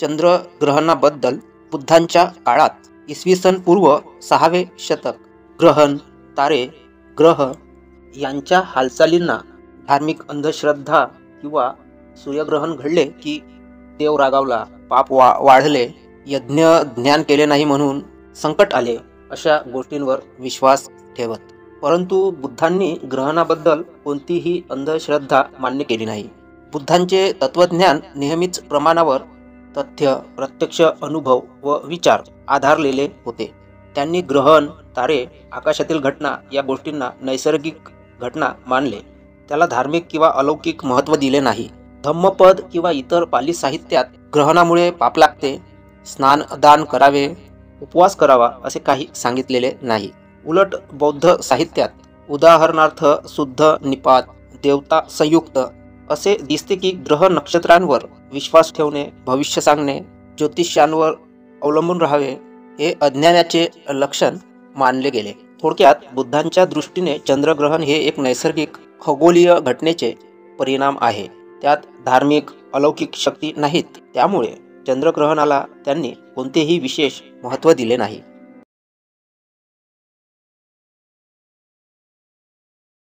चंद्रग्रहणाबद्दल बुद्धांच्या काळात इसवी सन पूर्व 6वे शतक ग्रहण, तारे, ग्रह यांच्या हालचालींना धार्मिक अंधश्रद्धा किंवा सूर्यग्रहण घडले की देव रागावला, पाप वाढले, यज्ञ ज्ञान केले नाही म्हणून संकट आले अशा गोष्टींवर विश्वास ठेवत. परंतु बुद्धांनी ग्रहणाबद्दल कोणतीही अंधश्रद्धा मान्य केली नाही. बुद्धांचे तत्वज्ञान नेहमीच प्रमाणावर, तथ्य, प्रत्यक्ष अनुभव व विचार आधारलेले होते. त्यांनी ग्रहण, तारे, आकाशातील घटना या गोष्टींना नैसर्गिक घटना मानले. त्याला धार्मिक किंवा अलौकिक महत्त्व दिले नाही. धम्मपद किंवा इतर पाली साहित्यात ग्रहणामुळे पाप लागते, स्नानदान करावे, उपवास करावा असे काही सांगितलेले नाही. उलट बौद्ध साहित्यात उदाहरणार्थ शुद्ध निपात, देवता संयुक्त असे दिसते की ग्रह नक्षत्रांवर विश्वास ठेवणे, भविष्य सांगणे, ज्योतिष्यांवर अवलंबून राहावे हे अज्ञानाचे लक्षण मानले गेले. थोडक्यात बुद्धांच्या दृष्टीने चंद्रग्रहण हे एक नैसर्गिक खगोलीय घटनेचे परिणाम आहे. त्यात धार्मिक अलौकिक शक्ती नाहीत. त्यामुळे चंद्रग्रहणाला त्यांनी कोणतेही विशेष महत्त्व दिले नाही.